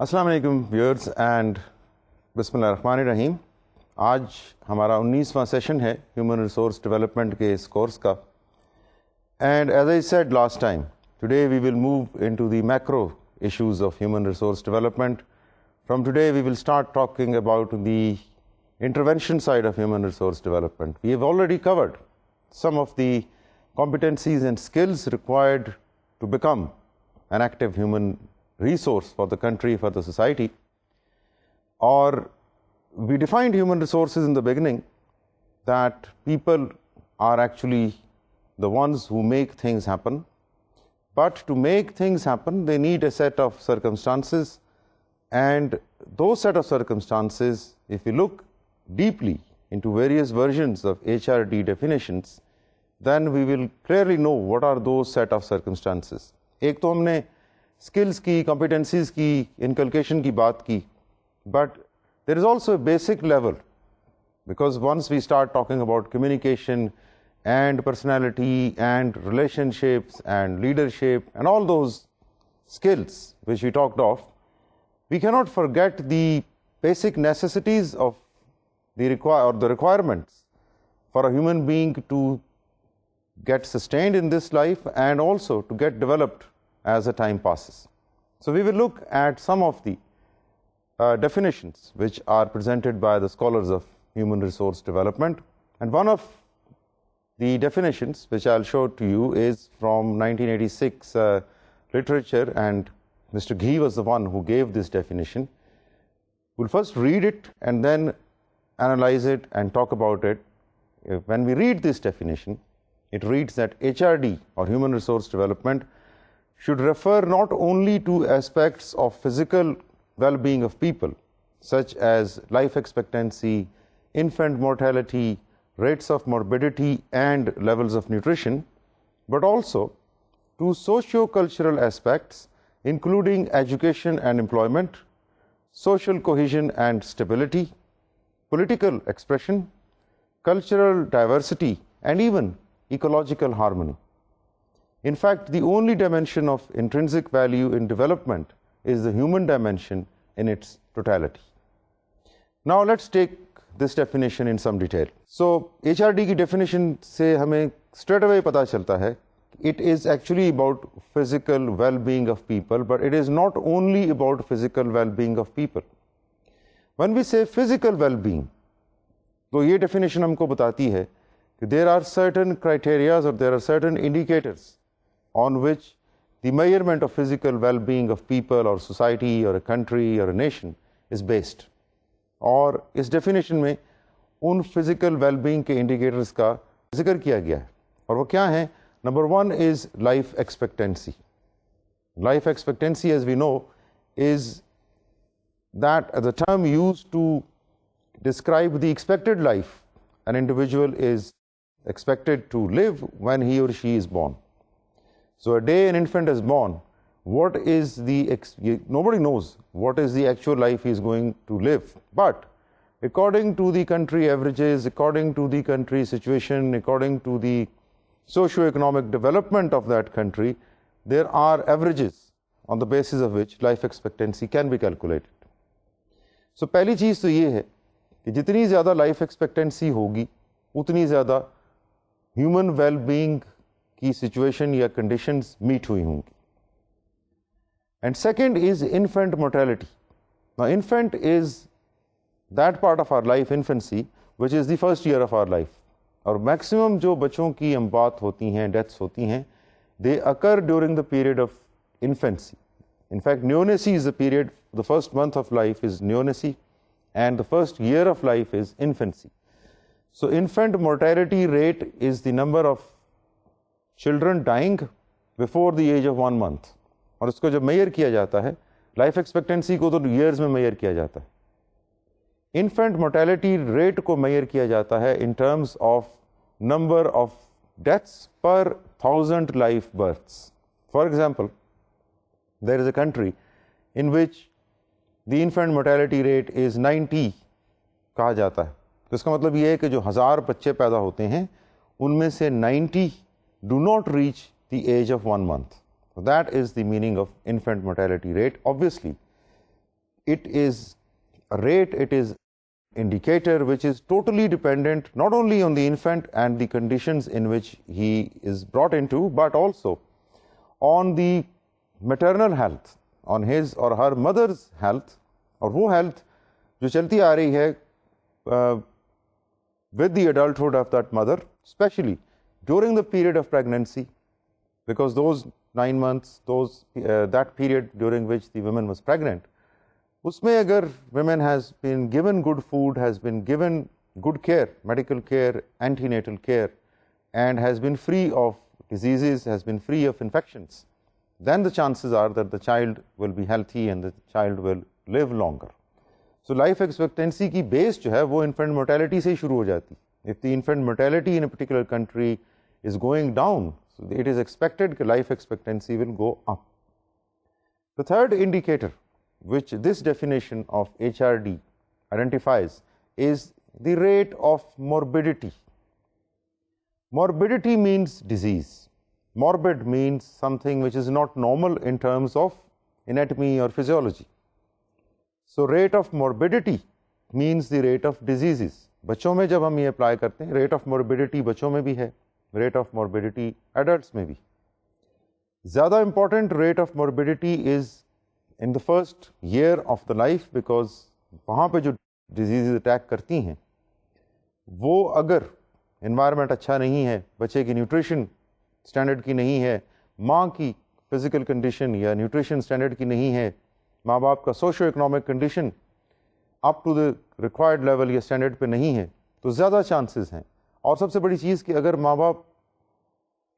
السلام علیکم viewers and بسم اللہ الرحمن الرحیم. آج ہمارا 19واں سیشن ہے ہیومن ریسورس ڈیولپمنٹ کے اس کورس کا. And as I said last time, today we will move into the macro issues of human resource development. From today we will start talking about the intervention side of human resource development. We have already covered some of the competencies and skills required to become an active human resource for the country, for the society. Or we defined human resources in the beginning that people are actually the ones who make things happen. But to make things happen, they need a set of circumstances, and those set of circumstances, if we look deeply into various versions of HRD definitions, then we will clearly know what are those set of circumstances. ایک تو ہم نے skills کی, competencies کی, inculcation کی بات کی, but there is also a basic level, because once we start talking about communication and personality and relationships and leadership and all those skills which we talked of, we cannot forget the basic necessities of the requirements for a human being to get sustained in this life and also to get developed as the time passes. So we will look at some of the definitions which are presented by the scholars of human resource development, and one of the definitions which I'll show to you is from 1986 literature, and Mr. Ghee was the one who gave this definition. We'll first read it and then analyze it and talk about it. When we read this definition, it reads that HRD, or human resource development, should refer not only to aspects of physical well-being of people, such as life expectancy, infant mortality, rates of morbidity and levels of nutrition, but also to socio-cultural aspects including education and employment, social cohesion and stability, political expression, cultural diversity, and even ecological harmony. In fact, the only dimension of intrinsic value in development is the human dimension in its totality. Now let's take this definition in some detail. So HRD کی definition سے ہمیں straight away پتا چلتا ہے it is actually about physical well-being of people, but it is not only about physical well-being of people. When we say physical well-being, تو یہ definition ہم کو بتاتی ہے کہ there are certain criteria or there are certain indicators on which the measurement of physical well-being of people or society or a country or a nation is based. اور اس definition میں ان فزیکل ویل بینگ کے indicators کا ذکر کیا گیا ہے, اور وہ کیا ہیں؟ Number 1 is life expectancy. Life expectancy as we know is that the term used to describe the expected life an individual is expected to live when he or she is born. So a day an infant is born, what is nobody knows what is the actual life he is going to live, but according to the country averages, according to the country situation, according to the socio-economic development of that country, there are averages on the basis of which life expectancy can be calculated. So پہلی چیز تو یہ ہے کہ جتنی زیادہ life expectancy ہوگی اتنی زیادہ ہیومن ویل بینگ کی سچویشن یا کنڈیشنز میٹ ہوئی ہوں گی. And second is infant mortality. Now infant is that part of our life, infancy, which is the first year of our life. اور maximum جو بچوں کی اموات ہوتی ہیں, deaths ہوتی ہیں, they occur during the period of infancy. In fact, neonacy is the period, the first month of life is neonacy, and the first year of life is infancy. So infant mortality rate is the number of children dying before the age of 1 month. اور اس کو جب mayor کیا جاتا ہے, life expectancy کو تو years میں mayor کیا جاتا ہے, انفینٹ mortality ریٹ کو میئر کیا جاتا ہے ان terms of number of deaths per 1000 life births. For example, there is a country in which the infinite mortality rate is 90 کہا جاتا ہے. تو اس کا مطلب یہ ہے کہ جو 1000 بچے پیدا ہوتے ہیں ان میں سے 90 do not reach the age of 1 month. So that is the meaning of infant mortality rate. Obviously, it is a rate, it is indicator which is totally dependent not only on the infant and the conditions in which he is brought into, but also on the maternal health, on his or her mother's health, اور وہ health جو چلتی آ رہی ہے with the adulthood of that mother, especially during the period of pregnancy, because those 9 months, that period during which the woman was pregnant, اس میں اگر women has been given good food, has been given good care, medical care, antenatal care, and has been free of diseases, has been free of infections, then the chances are that the child will be healthy and the child will live longer. So life expectancy کی base جو ہے وہ infant mortality سے شروع ہو جاتی. If the infant mortality in a particular country is going down, so it is expected that life expectancy will go up. The third indicator which this definition of HRD identifies is the rate of morbidity. Morbidity means disease. Morbid means something which is not normal in terms of anatomy or physiology. So rate of morbidity means the rate of diseases. بچوں میں جب ہم یہ apply کرتے ہیں rate of موربیڈیٹی بچوں میں بھی ہے, ریٹ آف موربیڈیٹی ایڈلٹس میں بھی. زیادہ important rate of morbidity is in the first year of the life, because وہاں پہ جو ڈیزیز اٹیک کرتی ہیں وہ اگر انوائرمنٹ اچھا نہیں ہے, بچے کی نیوٹریشن اسٹینڈرڈ کی نہیں ہے, ماں کی فزیکل کنڈیشن یا نیوٹریشن اسٹینڈرڈ کی نہیں ہے, ماں باپ کا socio economic condition up to the required level یا اسٹینڈرڈ پہ نہیں ہے, تو زیادہ چانسز ہیں. اور سب سے بڑی چیز کہ اگر ماں باپ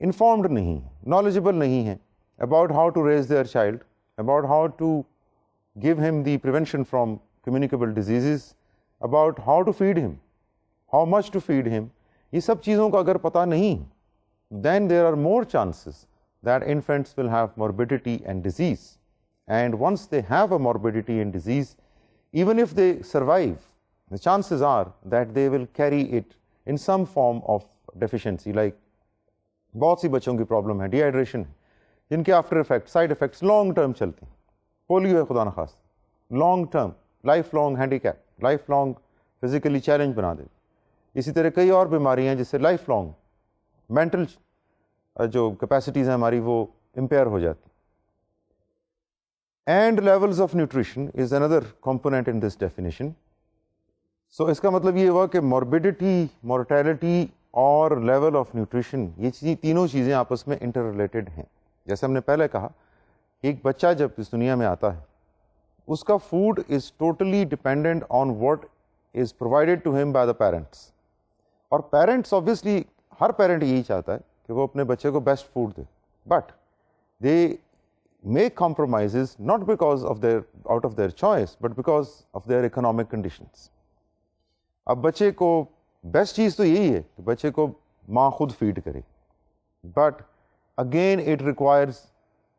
انفارمڈ نہیں ہیں, نالجبل نہیں ہیں about how to raise their child, about how to give him the prevention from communicable diseases, about how to feed him, how much to feed him, یہ سب چیزوں کا اگر پتہ نہیں, then there are more chances that infants will have morbidity and disease. And once they have a morbidity and disease, even if they survive, the chances are that they will carry it in some form of deficiency. Like بہت سی بچوں کی problem ہے, D hydration ہے, جن کے after effect side effects long term چلتے ہیں. Polio ہے خدا نخواست, long term life long handicap, life long physically challenge بنا دے. اسی طرح کئی اور بیماریاں ہیں جس سے لائف لانگ مینٹل جو کیپیسٹیز ہیں ہماری وہ امپیئر ہو جاتی. And levels of nutrition is another component in this definition. So اس کا مطلب یہ ہوا کہ موربیڈیٹی, مورٹیلٹی اور لیول آف نیوٹریشن, یہ تینوں چیزیں آپس میں انٹر ریلیٹڈ ہیں. جیسے ہم نے پہلے کہا کہ ایک بچہ جب اس دنیا میں آتا ہے اس کا food is totally dependent on what is provided to ہم بائی دا پیرنٹس. اور پیرنٹس آبویسلی ہر پیرنٹ یہی چاہتا ہے کہ وہ اپنے بچے کو بیسٹ فوڈ دے, but they make compromises not because of their out of their choice but because of their economic conditions. اب بچے کو بیسٹ چیز تو یہی ہے کہ بچے کو ماں خود فیڈ کرے, but again it requires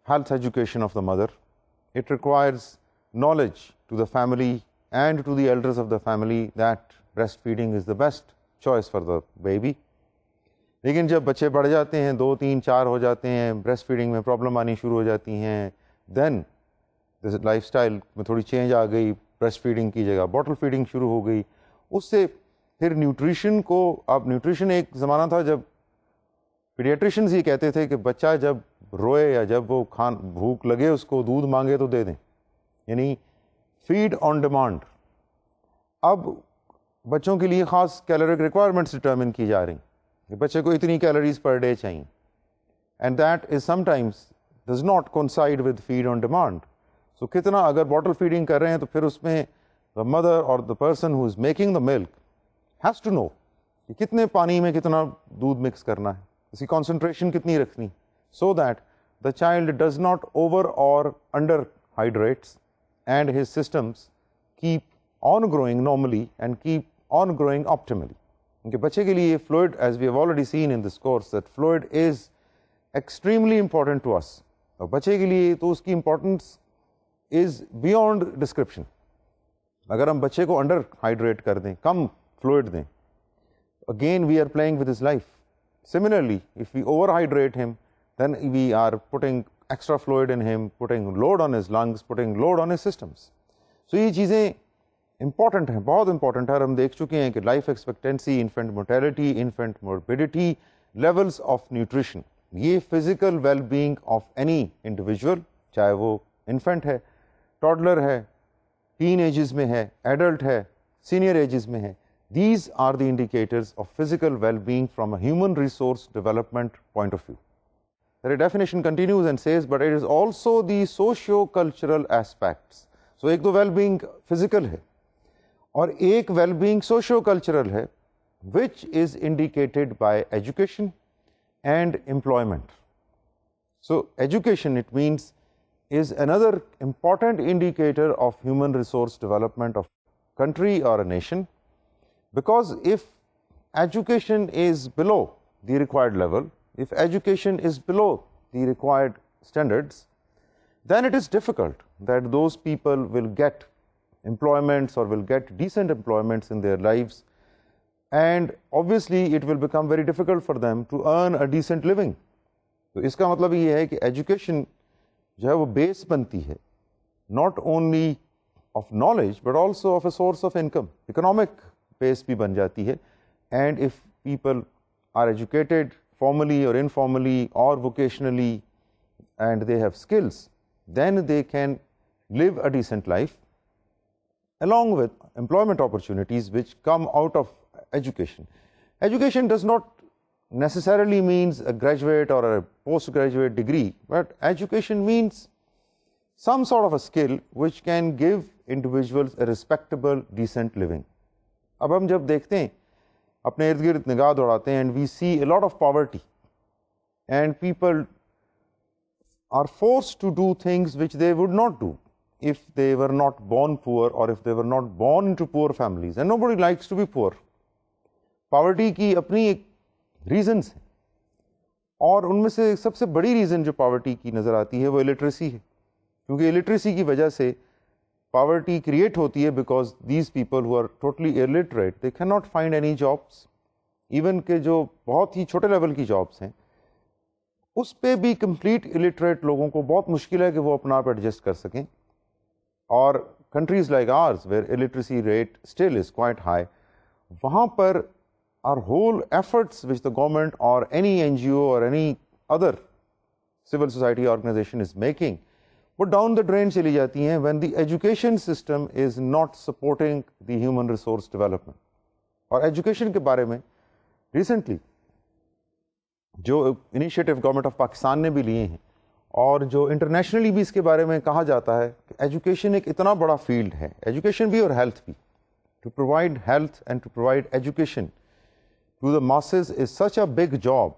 health education of the mother, it requires knowledge to the family and to the elders of the family that breastfeeding is the best choice for the baby. لیکن جب بچے بڑھ جاتے ہیں, 2, 3, 4 ہو جاتے ہیں, breast feeding میں problem آنی شروع ہو جاتی ہیں, دین لائف اسٹائل میں تھوڑی چینج آ گئی, بریسٹ فیڈنگ کی جگہ باٹل فیڈنگ شروع ہو گئی. اس سے پھر نیوٹریشن کو, اب نیوٹریشن ایک زمانہ تھا جب پیڈیاٹریشنز یہ کہتے تھے کہ بچہ جب روئے یا جب وہ بھوک لگے اس کو دودھ مانگے تو دے دیں, یعنی فیڈ آن ڈیمانڈ. اب بچوں کے لیے خاص کیلوریک ریکوائرمنٹس ڈٹرمن کی جا رہی کہ بچے کو اتنی کیلوریز پر ڈے چاہیے, and that is sometimes does not coincide with feed on demand. So کتنا اگر باٹل فیڈنگ کر رہے ہیں تو پھر اس میں دا مدر اور the person who is making the milk has to know کہ کتنے پانی میں کتنا دودھ مکس کرنا ہے, اس کی کانسنٹریشن کتنی رکھنی, so that the child does not over اور under hydrates and his systems keep on growing normally and keep on growing optimally. کیونکہ بچے کے لیے fluid, as we have already seen in this course, that fluid is extremely important to us. اور بچے کے لیے تو اس کی importance is beyond description. اگر ہم بچے کو انڈر ہائیڈریٹ کر دیں, کم فلوئڈ دیں, again we are playing with his life. Similarly, if we overhydrate him, then we are putting extra fluid in him, putting load on his lungs, putting load on his systems. سو یہ چیزیں important ہیں, بہت important ہے. اور ہم دیکھ چکے ہیں کہ life expectancy, infant mortality, infant morbidity, levels of nutrition, یہ physical well being of any individual, چاہے وہ انفینٹ ہے, ٹاڈلر ہے, ٹین ایجز میں ہے, ایڈلٹ ہے, سینئر ایجز میں ہے, these are the indicators of physical well-being from a human resource development point of view. The definition continues and says, but it is also the socio-cultural aspects. So ایک تو well-being physical ہے اور ایک well-being socio-cultural ہے, which is indicated by education and employment. So education, it means, is another important indicator of human resource development of country or a nation. Because if education is below the required level, if education is below the required standards, then it is difficult that those people will get employments or will get decent employments in their lives, and obviously it will become very difficult for them to earn a decent living. تو اس کا مطلب یہ ہے کہ education جو ہے وہ بیس بنتی ہے, not only of knowledge but also of a source of income, economic بیس بھی بن جاتی ہے. And if people are educated formally اور انفارملی اور vocationally and they have skills, then they can live a decent life along with employment opportunities which come out of education. Education does not necessarily means a graduate or a postgraduate degree, but education means some sort of a skill which can give individuals a respectable, decent living. اب ہم جب دیکھتے ہیں اپنے ارد گرد نگاہ دوڑاتے ہیں, and we see a lot of poverty and people are forced to do things which they would not do if they were not born poor or if they were not born into poor families, and nobody likes to be poor. Poverty کی اپنی ایک reasons ہیں, اور ان میں سے سب سے بڑی reason جو poverty کی نظر آتی ہے وہ illiteracy ہے, کیونکہ illiteracy کی وجہ سے poverty create ہوتی ہے because these people who are totally illiterate, they cannot find any jobs. even کہ جو بہت ہی چھوٹے لیول کی jobs ہیں اس پہ بھی complete illiterate لوگوں کو بہت مشکل ہے کہ وہ اپنا آپ ایڈجسٹ کر سکیں. اور countries like ours where illiteracy rate still is quite high, وہاں پر our whole efforts which the government or any NGO or any other civil society organization is making, وہ down the drain چلی جاتی ہیں when the education system is not supporting the human resource development. اور education کے بارے میں recently جو initiative government of Pakistan نے بھی لیے ہیں اور جو انٹرنیشنلی بھی اس کے بارے میں کہا جاتا ہے کہ ایجوکیشن ایک اتنا بڑا فیلڈ ہے, ایجوکیشن بھی اور ہیلتھ بھی, to provide health and to provide education to the masses is such a big job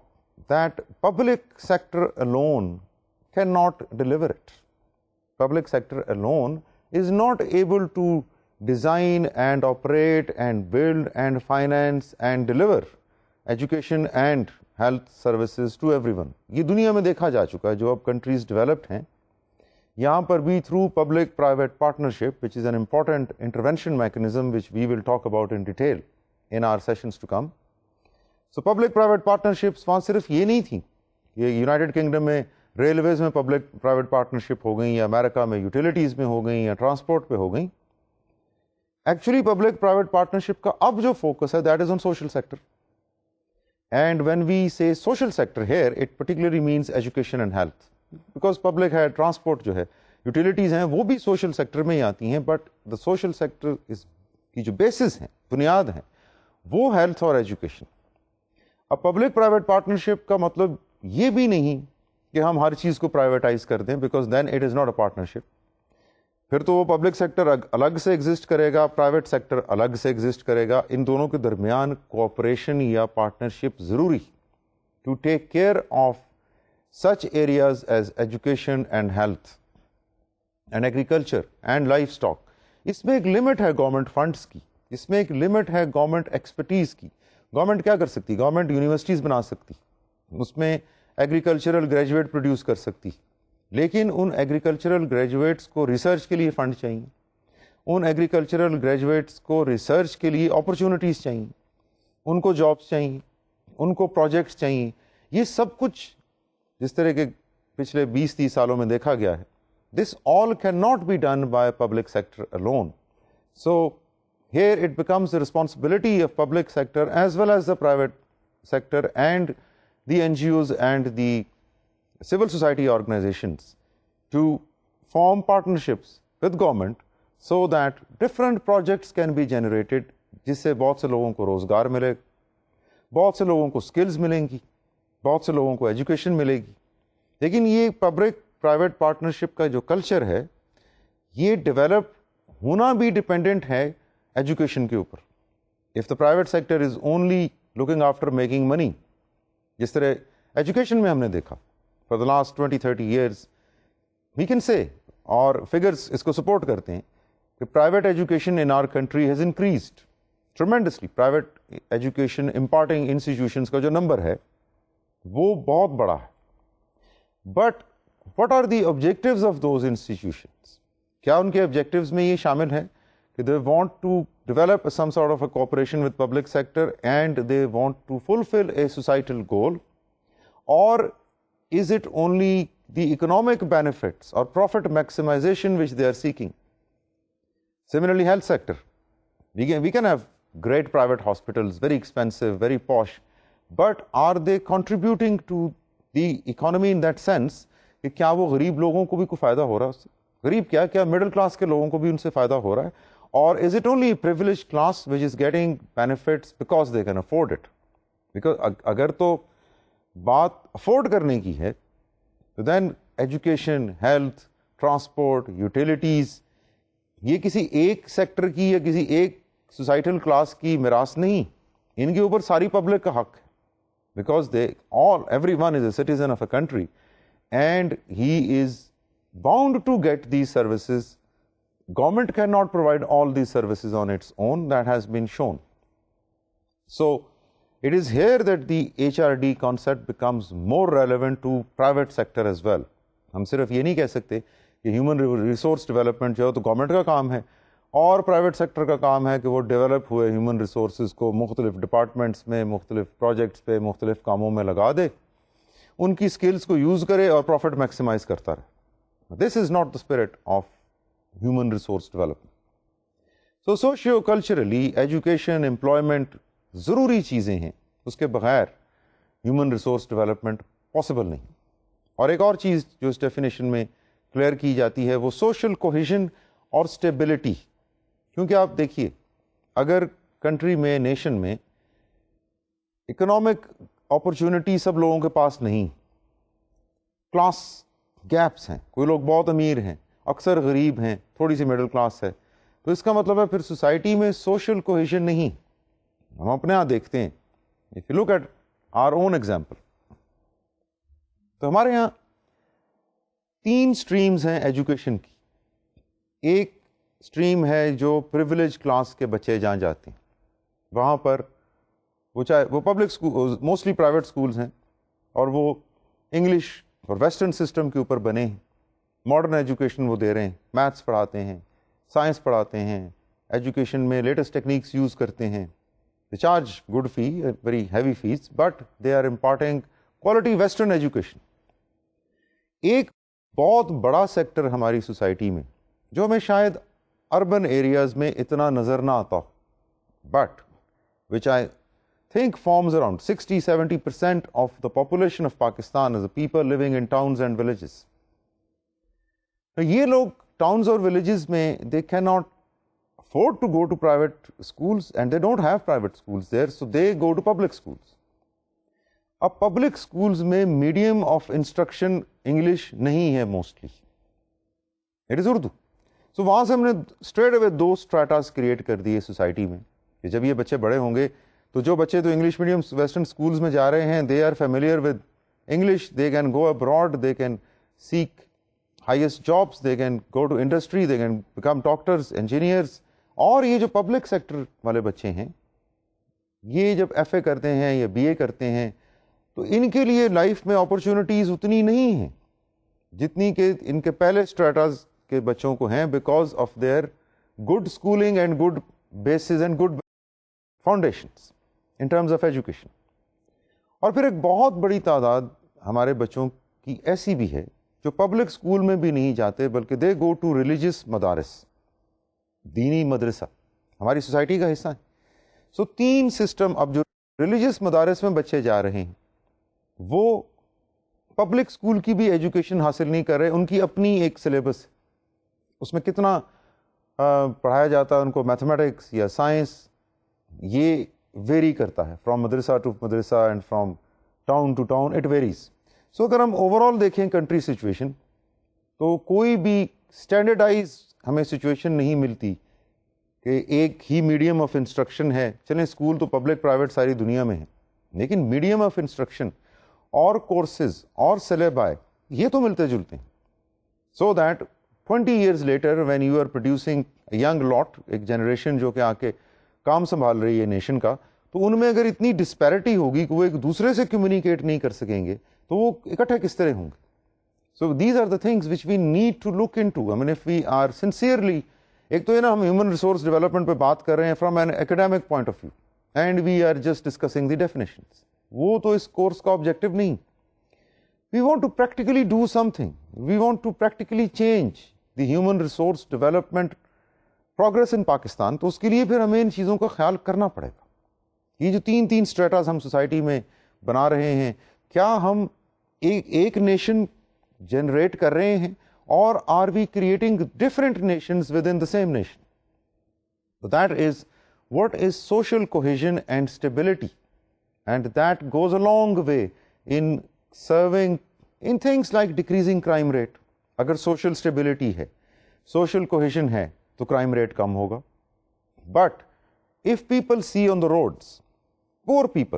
that public sector alone cannot deliver it. Public sector alone is not able to design and operate and build and finance and deliver education and health services to everyone. یہ دنیا میں دیکھا جا چکا ہے, جو اب countries developed ہیں یہاں پر بھی through public private partnership which is an important intervention mechanism which we will talk about in detail in our sessions to come. So public private partnerships وہاں صرف یہ نہیں تھیں, یہ یونائٹڈ کنگڈم میں ریلویز میں پبلک پرائیویٹ پارٹنرشپ ہو گئیں, یا امریکہ میں یوٹیلیٹیز میں ہو گئیں, یا ٹرانسپورٹ پہ ہو گئیں. ایکچولی پبلک پرائیویٹ پارٹنرشپ کا اب جو فوکس ہے that is on social sector. And when we say social sector here, it particularly means education and health. Because public ہے, transport جو ہے, utilities ہیں, وہ بھی social sector میں ہی آتی ہیں, but the social sector کی جو basis ہیں, بنیاد ہیں, وہ health اور education. اب public private partnership کا مطلب یہ بھی نہیں کہ ہم ہر چیز کو privatize کر دیں, because then it is not a partnership. پھر تو وہ پبلک سیکٹر الگ سے ایگزسٹ کرے گا, پرائیویٹ سیکٹر الگ سے ایگزسٹ کرے گا. ان دونوں کے درمیان کوآپریشن یا پارٹنرشپ ضروری to take care of such areas as education and health and agriculture and livestock. اس میں ایک لمٹ ہے گورنمنٹ فنڈس کی, اس میں ایک لمٹ ہے گورنمنٹ ایکسپرٹیز کی. گورنمنٹ کیا کر سکتی؟ گورنمنٹ یونیورسٹیز بنا سکتی, اس میں ایگریکلچرل گریجویٹ پروڈیوس کر سکتی, لیکن ان ایگریکلچرل گریجویٹس کو ریسرچ کے لیے فنڈ چاہیے, ان ایگریکلچرل گریجویٹس کو ریسرچ کے لیے اپرچونٹیز چاہیے, ان کو جابس چاہیے, ان کو پروجیکٹس چاہیے. یہ سب کچھ جس طرح کے پچھلے 20-30 سالوں میں دیکھا گیا ہے, this all cannot be done by public sector alone. So here it becomes the responsibility of public sector as well as the private sector and the NGOs and the civil society organizations to form partnerships with government so that different projects can be generated, جس سے بہت سے لوگوں کو روزگار ملے، بہت سے لوگوں کو سکلز ملیں گی، بہت سے لوگوں کو ایجوکیشن ملے گی. لیکن یہ پبلک پرائیویٹ پارٹنرشپ کا جو کلچر ہے یہ ڈیولپ ہونا بھی ڈپینڈنٹ ہے ایجوکیشن کے اوپر. If the private sector is only looking after making money, جس طرح ایجوکیشن میں ہم نے دیکھا for the last 20-30 years we can say, اور فگرس اس کو سپورٹ کرتے ہیں کہ private education in our country has increased tremendously. Private education imparting institutions کا جو نمبر ہے وہ بہت بڑا ہے. But what are the objectives of those institutions? کیا ان کے آبجیکٹیوز میں یہ شامل ہے کہ they want to develop some sort of a cooperation with public sector and they want to fulfil a societal goal, اور is it only the economic benefits اور profit maximisation which they are seeking? Similarly, health sector. We can have great private hospitals, very expensive, very posh, but are they contributing to the economy in that sense کہ کیا وہ غریب لوگوں کو بھی کوئی فائدہ ہو رہا ہے اس سے؟ غریب کیا مڈل کلاس کے لوگوں کو بھی ان سے فائدہ ہو رہا ہے؟ اور is it only privileged class which is getting benefits because they can afford it? Because اگر تو بات افورڈ کرنے کی ہے تو دین ایجوکیشن، ہیلتھ، ٹرانسپورٹ، یوٹیلیٹیز یہ کسی ایک سیکٹر کی یا کسی ایک سوسائٹل کلاس کی میراث نہیں، ان کے اوپر ساری پبلک کا حق ہے. Because everyone is a citizen of a country and he is bound to get these services. Government cannot provide all these services on its own, that has been shown. So it is here that the HRD concept becomes more relevant to private sector as well. ہم صرف یہ نہیں کہہ سکتے کہ human resource development جو ہے تو گورنمنٹ کا کام ہے اور پرائیویٹ سیکٹر کا کام ہے کہ وہ ڈیولپ ہوئے ہیومن ریسورسز کو مختلف ڈپارٹمنٹس میں، مختلف پروجیکٹس پہ، مختلف کاموں میں لگا دے، ان کی اسکلس کو یوز کرے اور پروفٹ میکسیمائز کرتا رہے. This is not the spirit of human resource development. So socio-culturally education, employment ضروری چیزیں ہیں، اس کے بغیر human resource development possible نہیں. اور ایک اور چیز جو اس ڈیفینیشن میں کلیئر کی جاتی ہے وہ social cohesion اور stability. کیونکہ آپ دیکھیے اگر کنٹری میں، نیشن میں اکنامک اپرچونٹی سب لوگوں کے پاس نہیں، کلاس گیپس ہیں، کوئی لوگ بہت امیر ہیں، اکثر غریب ہیں، تھوڑی سی مڈل کلاس ہے، تو اس کا مطلب ہے پھر سوسائٹی میں سوشل کوہیژن نہیں. ہم اپنے یہاں دیکھتے ہیں، if you look at our own example, تو ہمارے یہاں 3 اسٹریمز ہیں ایجوکیشن کی. ایک اسٹریم ہے جو پریویلیج کلاس کے بچے جہاں جاتے ہیں، وہاں پر وہ چاہے وہ public school, mostly private schools ہیں، اور وہ انگلش اور ویسٹرن سسٹم کے اوپر بنے ہیں. ماڈرن ایجوکیشن وہ دے رہے ہیں، میتھس پڑھاتے ہیں، سائنس پڑھاتے ہیں، ایجوکیشن میں لیٹسٹ ٹیکنیکس یوز کرتے ہیں. They charge good fee, very heavy fees, but they are imparting quality western education. ایک بہت بڑا سیکٹر ہماری سوسائٹی میں جو ہمیں شاید اربن ایریاز میں اتنا نظر نہ آتا، but which I think forms around 60-70% of the population of Pakistan as the people living in towns and villages. یہ لوگ ٹاؤنز اور ولیجز میں they can not afford to go to private schools and they don't have private schools there, so they go to public schools. اب public schools میں medium of instruction English نہیں ہے، mostly it is Urdu. So وہاں سے ہم نے straight away 2 اسٹریٹاز create کر دیے سوسائٹی میں کہ جب یہ بچے بڑے ہوں گے تو جو بچے تو انگلش میڈیم ویسٹرن اسکولس میں جا رہے ہیں they are familiar with English, they can go abroad, they can seek highest jobs, they can go to industry, they can become doctors, engineers. اور یہ جو پبلک سیکٹر والے بچے ہیں یہ جب ایف اے کرتے ہیں یا بی اے کرتے ہیں تو ان کے لیے لائف میں اپرچونٹیز اتنی نہیں ہیں جتنی کہ ان کے پہلے اسٹریٹاز کے بچوں کو ہیں، because of their good schooling and good bases and good foundations in terms of education. اور پھر ایک بہت بڑی تعداد ہمارے بچوں کی ایسی بھی ہے جو پبلک اسکول میں بھی نہیں جاتے بلکہ دے گو ٹو ریلیجیس مدارس, دینی مدرسہ ہماری سوسائٹی کا حصہ ہے. سو 3 سسٹم. اب جو ریلیجیس مدارس میں بچے جا رہے ہیں وہ پبلک اسکول کی بھی ایجوکیشن حاصل نہیں کر رہے, ان کی اپنی ایک سلیبس ہے, اس میں کتنا پڑھایا جاتا ہے ان کو میتھمیٹکس یا سائنس, یہ ویری کرتا ہے فرام مدرسہ ٹو مدرسہ and from town to town, it varies. So اگر ہم اوور آل دیکھیں کنٹری سچویشن تو کوئی بھی اسٹینڈرڈائز ہمیں سچویشن نہیں ملتی کہ ایک ہی میڈیم آف انسٹرکشن ہے. چلیں اسکول تو پبلک پرائیویٹ ساری دنیا میں ہے, لیکن میڈیم آف انسٹرکشن اور کورسز اور سلیبائی یہ تو ملتے جلتے ہیں. So that 20 years later when you are producing a young lot, ایک جنریشن جو کہ آ کے کام سنبھال رہی ہے نیشن کا, تو ان میں اگر اتنی ڈسپیرٹی ہوگی کہ وہ ایک دوسرے سے کمیونیکیٹ نہیں کر سکیں گے تو وہ اکٹھے کس طرح ہوں گے. So these are the things which we need to look into. I mean if we are sincerely, ایک تو یہ نا ہم ہیومن ریسورس ڈیولپمنٹ پہ بات کر رہے ہیں from an academic point of view and we are just discussing the definitions, وہ تو اس کورس کا آبجیکٹو نہیں. We want to practically do something, we want to practically change the human resource development progress in Pakistan. تو اس کے لیے پھر ہمیں ان چیزوں کا خیال کرنا پڑے گا. یہ جو 3 اسٹریٹاز ہم سوسائٹی میں بنا رہے ہیں, کیا ہم ایک نیشن جنریٹ کر رہے ہیں اور are we creating different nations within the same nation. That is what is social cohesion and stability, and that goes a long way in serving in things like decreasing crime rate. اگر social stability ہے, social cohesion ہے, تو crime rate کم ہوگا. But if people see on the roads poor people,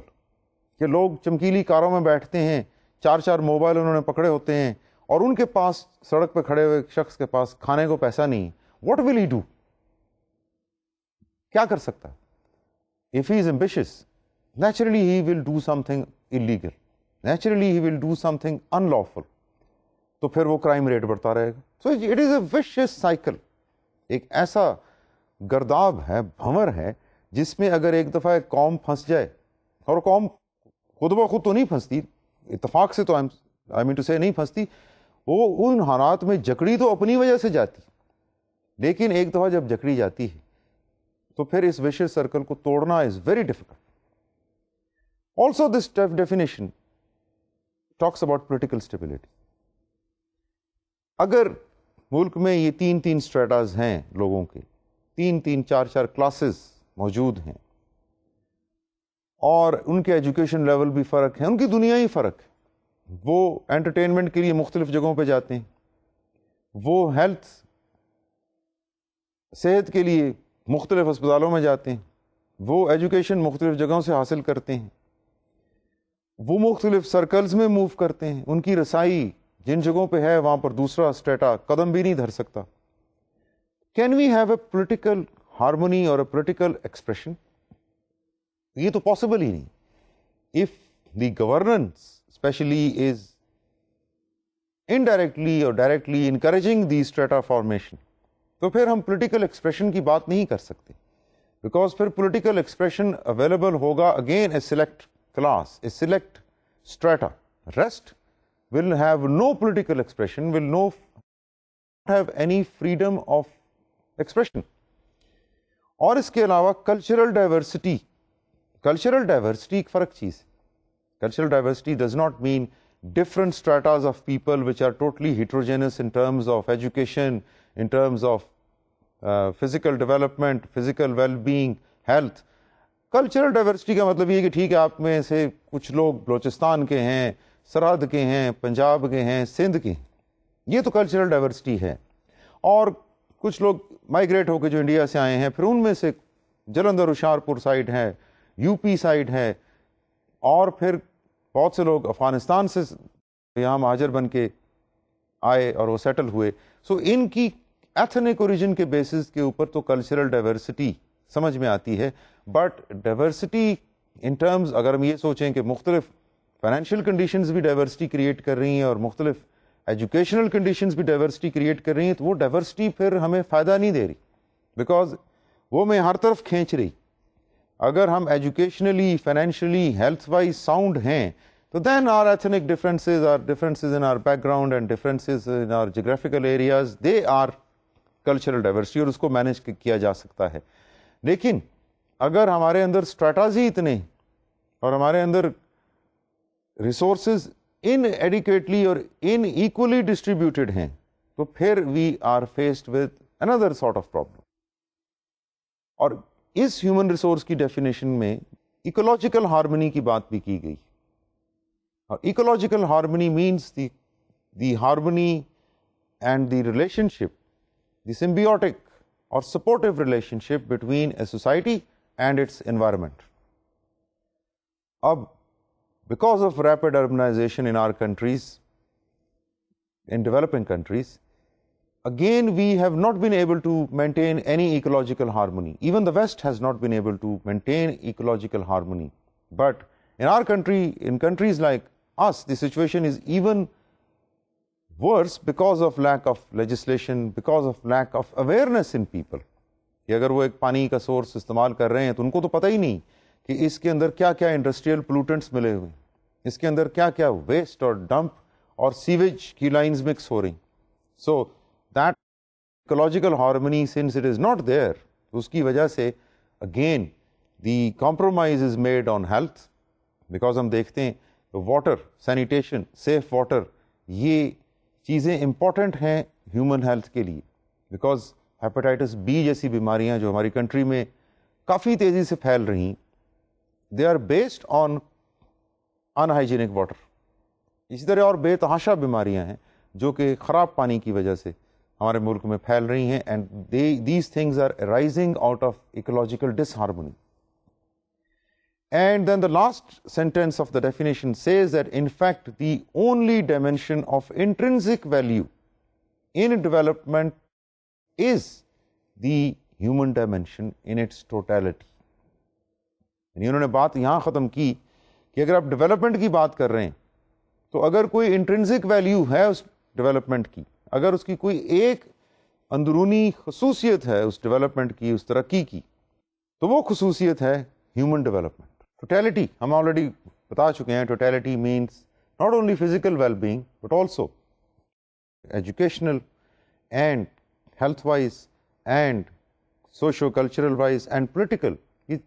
کہ لوگ چمکیلی کاروں میں بیٹھتے ہیں, 4 موبائل انہوں نے پکڑے ہوتے ہیں, اور ان کے پاس سڑک پہ کھڑے ہوئے شخص کے پاس کھانے کو پیسہ نہیں, واٹ ول ہی ڈو؟ کیا کر سکتا ہے؟ If he is ambitious, naturally he will do something illegal, naturally he will do something unlawful, تو پھر وہ کرائم ریٹ بڑھتا رہے گا. So it is a vicious cycle, ایک ایسا گرداب ہے, بھنور ہے, جس میں اگر ایک دفعہ ایک قوم پھنس جائے, اور قوم خود بخود تو نہیں پھنستی, اتفاق سے تو آئی مین ٹو سے نہیں پھنستی, وہ ان حالات میں جکڑی تو اپنی وجہ سے جاتی, لیکن ایک دفعہ جب جکڑی جاتی ہے تو پھر اس وشیس سرکل کو توڑنا is very difficult. Also this definition talks about political stability. اگر ملک میں یہ 3 اسٹریٹاز ہیں لوگوں کے, 3 4 کلاسز موجود ہیں, اور ان کے ایجوکیشن لیول بھی فرق ہے, ان کی دنیا ہی فرق ہے. وہ انٹرٹینمنٹ کے لیے مختلف جگہوں پہ جاتے ہیں, وہ صحت کے لیے مختلف اسپتالوں میں جاتے ہیں, وہ ایجوکیشن مختلف جگہوں سے حاصل کرتے ہیں, وہ مختلف سرکلز میں موو کرتے ہیں, ان کی رسائی جن جگہوں پہ ہے وہاں پر دوسرا اسٹیٹا قدم بھی نہیں دھر سکتا. Can we have a political harmony اور اے پولیٹیکل ایکسپریشن؟ یہ تو پاسبل ہی نہیں. Of the governance especially is indirectly or directly encouraging the strata formation, تو پھر ہم political expression کی بات نہیں کر سکتے, because پھر political expression available ہوگا again a select class, a select strata. Rest will have no political expression, will not have any freedom of expression. اور اس کے علاوہ cultural diversity ایک فرق چیز ہے. Cultural diversity does not mean different stratas of people which are totally heterogeneous in terms of education, in terms of physical development, physical well-being, health. Cultural diversity کا مطلب یہ کہ ٹھیک ہے آپ میں سے کچھ لوگ بلوچستان کے ہیں, سرحد کے ہیں, پنجاب کے ہیں, سندھ کے ہیں, یہ تو cultural diversity ہے. اور کچھ لوگ مائگریٹ ہو کے جو انڈیا سے آئے ہیں, پھر ان میں سے جلندھر ہوشیارپور سائڈ ہے, یو پی سائڈ ہے, اور پھر بہت سے لوگ افغانستان سے یہاں مہاجر بن کے آئے اور وہ سیٹل ہوئے. سو ان کی ایتھنک اوریجن کے بیسس کے اوپر تو کلچرل ڈائیورسٹی سمجھ میں آتی ہے. بٹ ڈائیورسٹی ان ٹرمز, اگر ہم یہ سوچیں کہ مختلف فائنینشیل کنڈیشنز بھی ڈائیورسٹی کریٹ کر رہی ہیں اور مختلف ایجوکیشنل کنڈیشنز بھی ڈائیورسٹی کریٹ کر رہی ہیں, تو وہ ڈائیورسٹی پھر ہمیں فائدہ نہیں دے رہی, بیکاز وہ میں ہر طرف کھینچ رہی. اگر ہم educationally, financially, health wise sound ہیں, So then our ethnic differences, our differences in our background and differences in our geographical areas, they are cultural diversity, اور اس کو مینیج کیا جا سکتا ہے. لیکن اگر ہمارے اندر اسٹریٹجی اتنے اور ہمارے اندر ریسورسز ان ایڈیکویٹلی اور ان ایکولی ڈسٹریبیوٹیڈ ہیں تو پھر وی آر فیسڈ ود اندر سارٹ آف پرابلم. اور اس ہیومن ریسورس کی ڈیفینیشن میں ایکولوجیکل ہارمنی کی بات بھی کی گئی. اور ecological harmony means the harmony and the relationship, the symbiotic or supportive relationship between a society and its environment. Because of rapid urbanization in our countries, in developing countries, again we have not been able to maintain any ecological harmony. Even the West has not been able to maintain ecological harmony. But in our country, in countries like us, the situation is even worse because of lack of legislation, because of lack of awareness in people. کہ اگر وہ ایک پانی کا source استعمال کر رہے ہیں تو ان کو تو پتہ ہی نہیں کہ اس کے اندر کیا کیا انڈسٹریل پولوٹنٹس ملے ہوئے ہیں, اس کے اندر کیا کیا ویسٹ اور ڈمپ اور سیویج کی لائنز مکس ہو رہی. So that ecological harmony since it is not there, اس کی وجہ سے again the compromise is made on health. Because ہم دیکھتے ہیں واٹر, سینیٹیشن, سیف واٹر, یہ چیزیں امپورٹنٹ ہیں ہیومن ہیلتھ کے لیے. بیکاز ہیپاٹائٹس بی جیسی بیماریاں جو ہماری کنٹری میں کافی تیزی سے پھیل رہی ہیں, they are based on unhygienic water. اسی طرح اور بے تحاشا بیماریاں ہیں جو کہ خراب پانی کی وجہ سے ہمارے ملک میں پھیل رہی ہیں, and these things are rising out of ecological disharmony. And then the last sentence of the definition says that in fact the only dimension of intrinsic value in development is the human dimension in its totality. یعنی انہوں نے بات یہاں ختم کی کہ اگر آپ ڈیولپمنٹ کی بات کر رہے ہیں تو اگر کوئی انٹرنسک ویلیو ہے اس ڈیولپمنٹ کی, اگر اس کی کوئی ایک اندرونی خصوصیت ہے اس ڈیولپمنٹ کی, اس ترقی کی, تو وہ خصوصیت ہے ہیومن ڈیولپمنٹ. ٹوٹیلٹی ہم آلریڈی بتا چکے ہیں. Totality means not only physical well being but also educational and health wise and socio cultural wise and political. یہ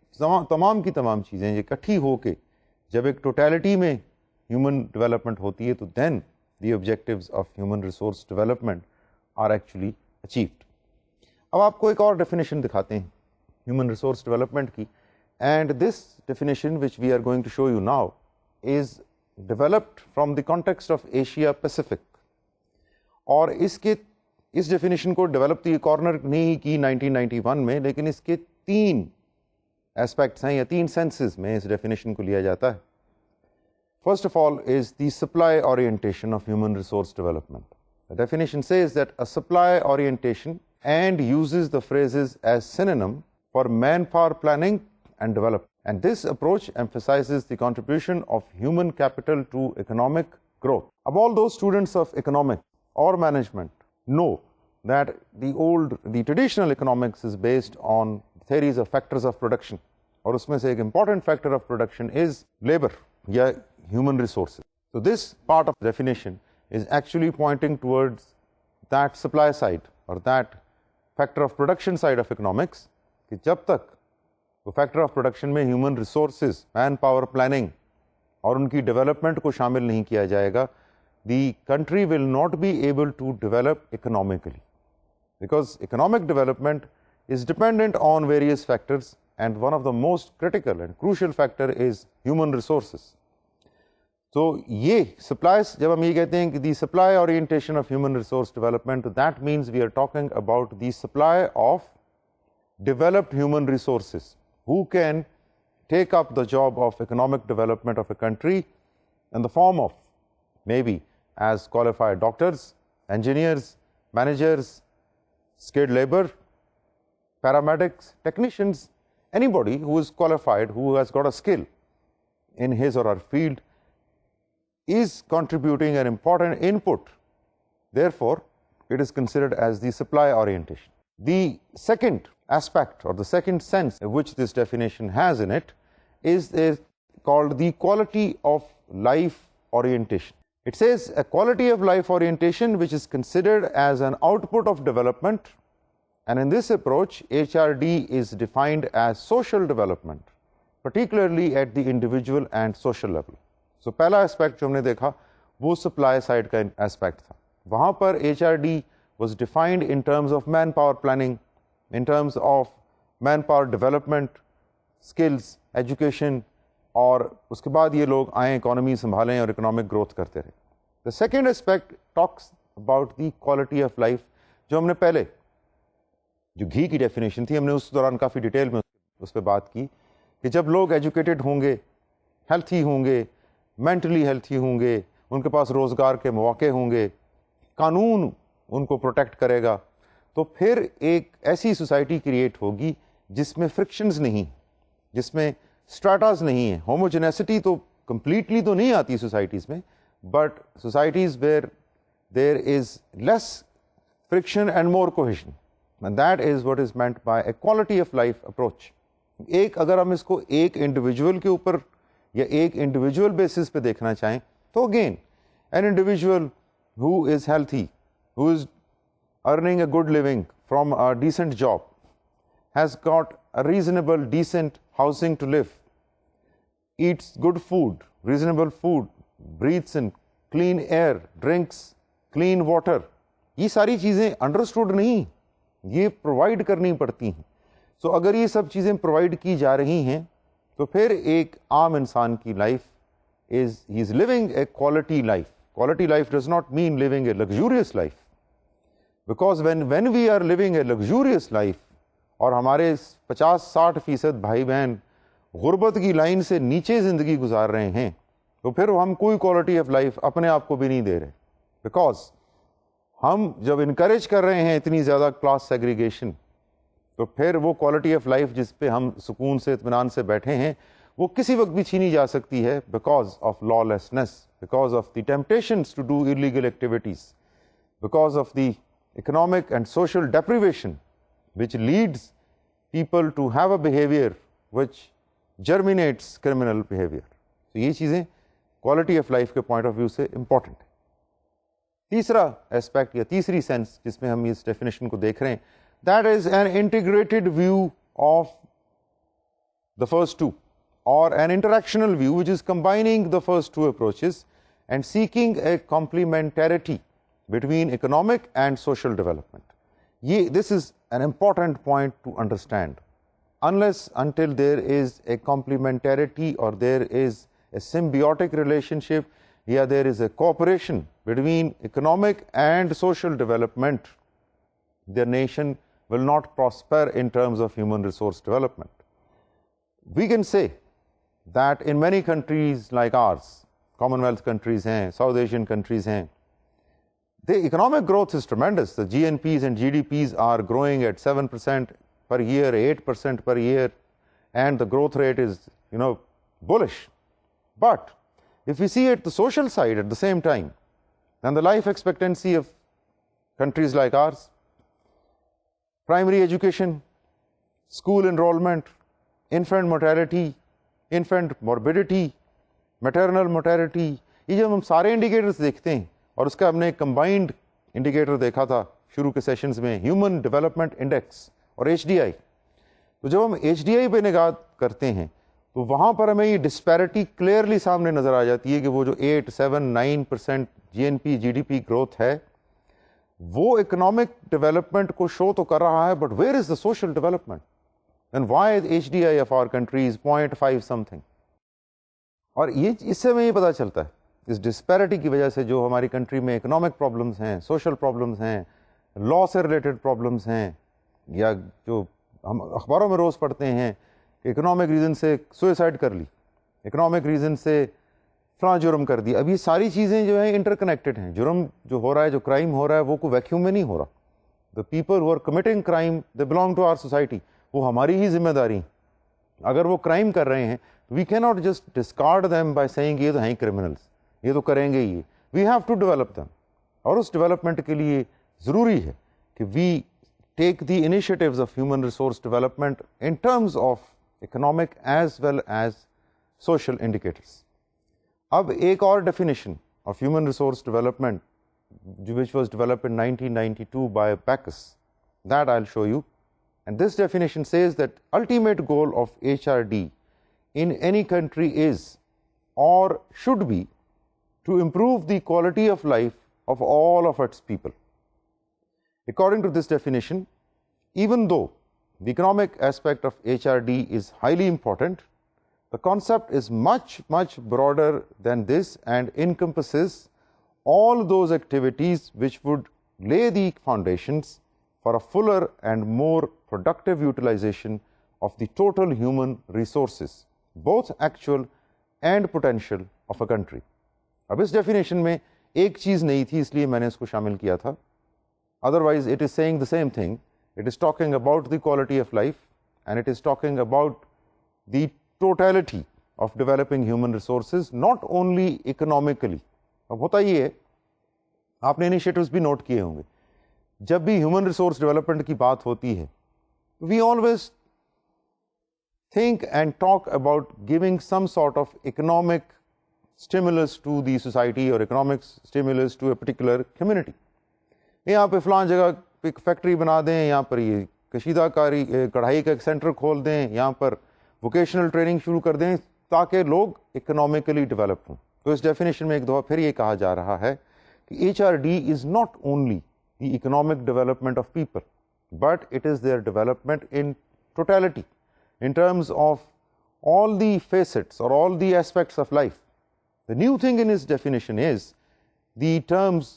تمام کی تمام چیزیں اکٹھی ہو کے جب ایک ٹوٹیلٹی میں ہیومن ڈیولپمنٹ ہوتی ہے تو then the objectives of human resource development are actually achieved. اب آپ کو ایک اور ڈیفینیشن دکھاتے ہیں ہیومن ریسورس ڈیولپمنٹ کی. And this definition which we are going to show you now is developed from the context of Asia Pacific. اور اس ڈیفینیشن کو ڈیولپ تو یہ کارنر نہیں کی 1991 میں, لیکن اس کے 3 ایسپیکٹس ہیں یا 3 سینسز میں اس ڈیفینیشن کو لیا جاتا ہے. First of all is the supply orientation of human resource development. The definition says that a supply orientation and uses the phrases as synonym for manpower planning and development. And this approach emphasizes the contribution of human capital to economic growth. Ab all those students of economics or management know that the traditional economics is based on theories of factors of production. اور اس میں سے ایک important factor of production is labor یا human resources. So this part of the definition is actually pointing towards that supply side or that factor of production side of economics کہ جب تک وہ factor of production میں human resources, manpower planning اور ان کی development کو شامل نہیں کیا جائے گا, the country will not be able to develop economically. Because economic development is dependent on various factors and one of the most critical and crucial factor is human resources. تو یہ سپلائز, جب ہم یہ کہتے ہیں کہ the supply orientation of human resource development, that means we are talking about the supply of developed human resources who can take up the job of economic development of a country in the form of maybe as qualified doctors, engineers, managers, skilled labor, paramedics, technicians, anybody who is qualified, who has got a skill in his or her field is contributing an important input. Therefore, it is considered as the supply orientation. The second aspect or the second sense which this definition has in it is called the quality of life orientation. It says a quality of life orientation which is considered as an output of development, and in this approach HRD is defined as social development, particularly at the individual and social level. So پہلا aspect جو ہم نے دیکھا وہ supply side کا aspect تھا. وہاں پر HRD was defined in terms of manpower planning, in terms of manpower development, skills, education, اور اس کے بعد یہ لوگ آئیں اکانومی سنبھالیں اور اکنامک گروتھ کرتے رہے. The second aspect talks about the quality of life, جو ہم نے پہلے جو گھی کی ڈیفینیشن تھی ہم نے اس دوران کافی ڈیٹیل میں اس پہ بات کی کہ جب لوگ ایجوکیٹڈ ہوں گے, ہیلتھی ہوں گے, مینٹلی ہیلتھی ہوں گے, ان کے پاس روزگار کے مواقع ہوں گے, قانون ان کو پروٹیکٹ کرے گا, تو پھر ایک ایسی سوسائٹی کریٹ ہوگی جس میں فرکشنز نہیں, جس میں اسٹراٹاز نہیں ہیں. ہوموجینیسٹی تو کمپلیٹلی تو نہیں آتی سوسائٹیز میں, but societies where there is less friction and more cohesion, and that is what is meant by a quality of life approach. ایک اگر ہم اس کو ایک انڈیویجول کے اوپر یا ایک انڈیویجول بیسس پہ دیکھنا چاہیں تو again an individual who is healthy, who is earning a good living from a decent job, has got a reasonable, decent housing to live, eats good food, reasonable food, breathes in clean air, drinks clean water. یہ ساری چیزیں understood نہیں, یہ provide کرنی پڑتی ہیں. سو اگر یہ سب چیزیں پرووائڈ کی جا رہی ہیں تو پھر ایک عام انسان کی life he is living a quality life. Quality life does not mean living a luxurious life, because when we are living a luxurious life اور ہمارے 50-60% بھائی بہن غربت کی لائن سے نیچے زندگی گزار رہے ہیں تو پھر ہم کوئی کوالٹی آف لائف اپنے آپ کو بھی نہیں دے رہے, بیکاز ہم جب انکریج کر رہے ہیں اتنی زیادہ کلاس سیگریگیشن تو پھر وہ کوالٹی آف لائف جس پہ ہم سکون سے اطمینان سے بیٹھے ہیں وہ کسی وقت بھی چھینی جا سکتی ہے, because of law lessons, because of the temptations to do illegal activities, because of the economic and social deprivation which leads people to have a behavior which germinates criminal behavior. So یہ چیزیں quality of life کے point of view سے important ہے. تیسرا aspect یا تیسری sense جس میں ہم اس definition کو دیکھ رہے ہیں, that is an integrated view of the first two, or an interactional view which is combining the first two approaches and seeking a complementarity between economic and social development. This is an important point to understand. Unless until there is a complementarity or there is a symbiotic relationship, there is a cooperation between economic and social development, the nation will not prosper in terms of human resource development. We can say that in many countries like ours, Commonwealth countries ہیں, South Asian countries ہیں, the economic growth is tremendous. The GNPs and GDPs are growing at 7% per year, 8% per year, and the growth rate is, bullish. But if we see at the social side at the same time, then the life expectancy of countries like ours, primary education, school enrollment, infant mortality, infant morbidity, maternal motility, یہ جب ہم سارے indicators دیکھتے ہیں, اور اس کا ہم نے ایک کمبائنڈ انڈیکیٹر دیکھا تھا شروع کے سیشنز میں, ہیومن ڈیولپمنٹ انڈیکس اور HDI, تو جب ہم HDI پہ نگاہ کرتے ہیں تو وہاں پر ہمیں یہ ڈسپیرٹی کلیئرلی سامنے نظر آ جاتی ہے کہ وہ جو 8-7-9% GNP GDP گروتھ ہے وہ اکنامک ڈیولپمنٹ کو شو تو کر رہا ہے, but where is the social development, and why HDI of our country is 0.5 something. اور اس سے ہمیں یہ پتہ چلتا ہے اس ڈسپیرٹی کی وجہ سے جو ہماری کنٹری میں اکنامک پرابلمس ہیں, سوشل پرابلمس ہیں, لا سے ریلیٹڈ پرابلمس ہیں, یا جو ہم اخباروں میں روز پڑھتے ہیں کہ اکنامک ریزن سے سوئسائڈ کر لی, اکنامک ریزن سے فلاں جرم کر دیا. اب یہ ساری چیزیں جو ہیں انٹر کنیکٹڈ ہیں. جرم جو ہو رہا ہے, جو کرائم ہو رہا ہے, وہ کوئی ویکیوم میں نہیں ہو رہا. The people who are committing crime they belong to our society, وہ ہماری ہی ذمہ داری. اگر وہ کرائم کر رہے ہیں we cannot just discard them by saying یہ تو ہیں criminals, یہ تو کریں گے ہی. we have to develop them, اور اس ڈیولپمنٹ کے لیے ضروری ہے کہ we take the initiatives of human resource development in terms of economic as well as social indicators. اب ایک اور definition of human resource development which was developed in 1992 by Backus, that I'll show you. And this definition says that ultimate goal of HRD in any country is or should be to improve the quality of life of all of its people. According to this definition, even though the economic aspect of HRD is highly important, the concept is much, much broader than this and encompasses all those activities which would lay the foundations for a fuller and more productive utilization of the total human resources, both actual and potential of a country. اب اس definition میں ایک چیز نہیں تھی اس لیے میں نے اس کو شامل کیا تھا. Otherwise it is seeing the same thing. It is talking about the quality of life and it is talking about the totality of developing human resources, not only economically. اب ہوتا یہ ہے, آپ نے انیشیٹوز بھی نوٹ کیے ہوں گے, جب بھی ہیومن ریسورس ڈیولپمنٹ کی بات ہوتی ہے we always think and talk about giving some sort of economic stimulus to the society اور economic stimulus to a particular community. یہاں پہ فلاں جگہ پہ ایک فیکٹری بنا دیں, یہاں پر یہ کشیدہ کاری کڑھائی کا ایک سینٹر کھول دیں, یہاں پر ووکیشنل ٹریننگ شروع کر دیں تاکہ لوگ اکنامکلی ڈیولپ ہوں. تو اس ڈیفینیشن میں ایک دفعہ پھر یہ کہا جا رہا ہے کہ HRD is not only the economic development of people but it is there development in totality in terms of all the facets or all the aspects of life. The new thing in its definition is the terms